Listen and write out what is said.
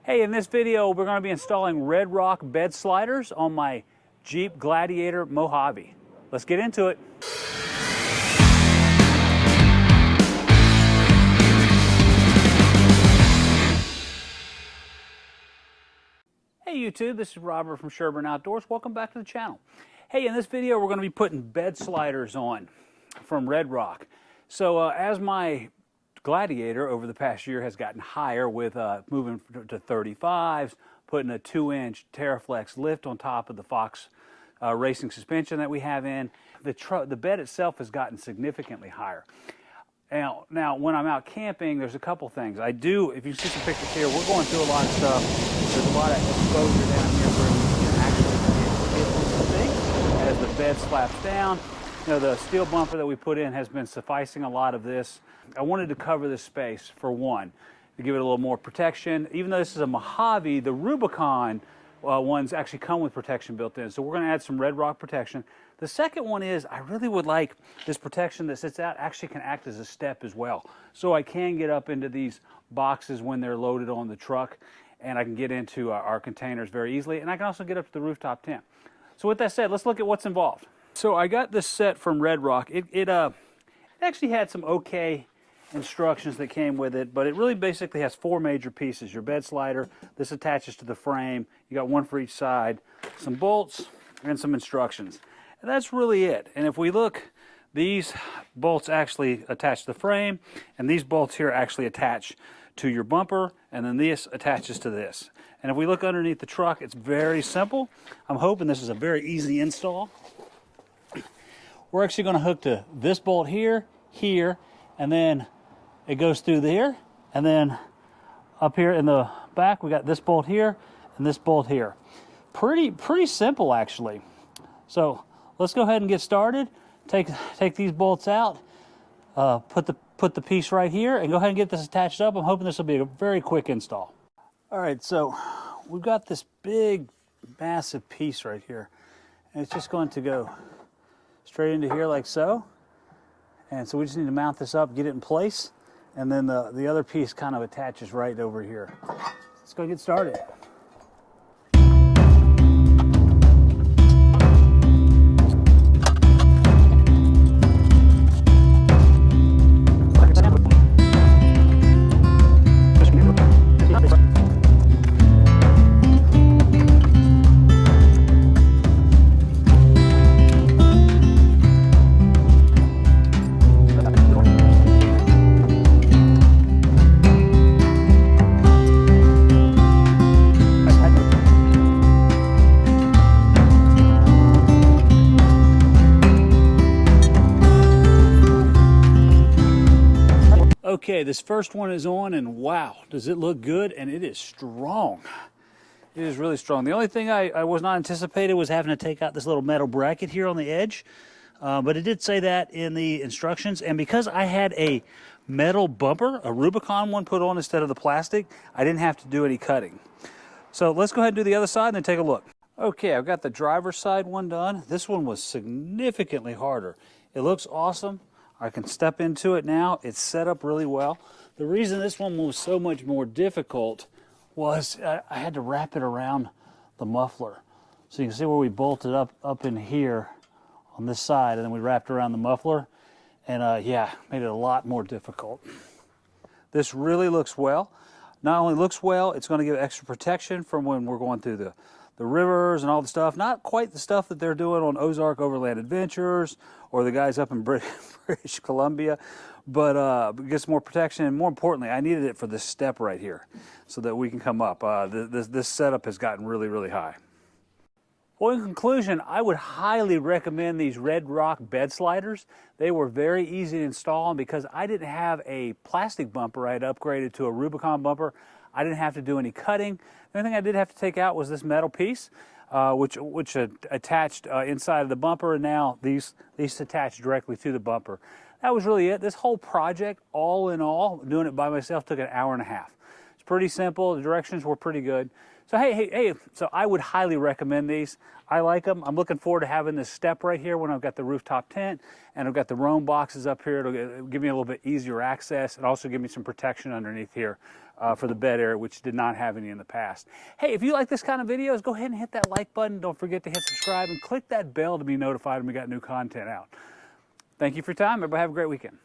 Hey, in this video, we're going to be installing RedRock bed sliders on my Jeep Gladiator Mojave. Let's get into it. Hey YouTube, this is Robert from Sherburne Outdoors. Welcome back to the channel. Hey, in this video, we're going to be putting bed sliders on from RedRock. So as my Gladiator over the past year has gotten higher with moving to 35s, putting a 2-inch TerraFlex lift on top of the Fox racing suspension that we have in. The bed itself has gotten significantly higher. Now, when I'm out camping, there's a couple things. If you see some pictures here, we're going through a lot of stuff. There's a lot of exposure down here where we can actually hit this thing as the bed slaps down. You know, the steel bumper that we put in has been sufficing a lot of this. I wanted to cover this space for one, to give it a little more protection. Even though this is a Mojave, the Rubicon ones actually come with protection built in. So we're going to add some RedRock protection. The second one is I really would like this protection that sits out actually can act as a step as well. So I can get up into these boxes when they're loaded on the truck, and I can get into our containers very easily, and I can also get up to the rooftop tent. So with that said, let's look at what's involved. So I got this set from RedRock. It actually had some okay instructions that came with it, but it really basically has 4 major pieces. Your bed slider, this attaches to the frame. You got one for each side, some bolts, and some instructions. And that's really it. And if we look, these bolts actually attach to the frame, and these bolts here actually attach to your bumper, and then this attaches to this. And if we look underneath the truck, it's very simple. I'm hoping this is a very easy install. We're actually going to hook to this bolt here, here, and then it goes through there, and then up here in the back we got this bolt here and this bolt here. Pretty simple actually. So let's go ahead and get started. Take these bolts out, put the piece right here, and go ahead and get this attached up. I'm hoping this will be a very quick install. All right, so we've got this big, massive piece right here, and it's just going to go straight into here like so. And so we just need to mount this up, get it in place, and then the other piece kind of attaches right over here. Let's go get started. Okay, this first one is on, and wow, does it look good, and it is strong. It is really strong. The only thing I was not anticipating was having to take out this little metal bracket here on the edge, but it did say that in the instructions, and because I had a metal bumper, a Rubicon one put on instead of the plastic, I didn't have to do any cutting. So let's go ahead and do the other side and then take a look. Okay, I've got the driver's side one done. This one was significantly harder. It looks awesome. I can step into it now. It's set up really well. The reason this one was so much more difficult was I had to wrap it around the muffler. So you can see where we bolted up in here on this side, and then we wrapped around the muffler, and yeah, made it a lot more difficult. This really looks well. Not only looks well, it's going to give extra protection from when we're going through the rivers and all the stuff. Not quite the stuff that they're doing on Ozark Overland Adventures or the guys up in British Columbia, but it gets more protection, and more importantly, I needed it for this step right here so that we can come up. This setup has gotten really, really high. Well, in conclusion, I would highly recommend these RedRock bed sliders. They were very easy to install, and because I didn't have a plastic bumper, I had upgraded to a Rubicon bumper. I didn't have to do any cutting. The only thing I did have to take out was this metal piece, which attached inside of the bumper, and now these attach directly to the bumper. That was really it. This whole project, all in all, doing it by myself, took an hour and a half. It's pretty simple. The directions were pretty good. So hey, so I would highly recommend these. I like them. I'm looking forward to having this step right here when I've got the rooftop tent and I've got the roam boxes up here. It'll give me a little bit easier access and also give me some protection underneath here for the bed area, which did not have any in the past. Hey, if you like this kind of videos, go ahead and hit that like button. Don't forget to hit subscribe and click that bell to be notified when we got new content out. Thank you for your time. Everybody have a great weekend.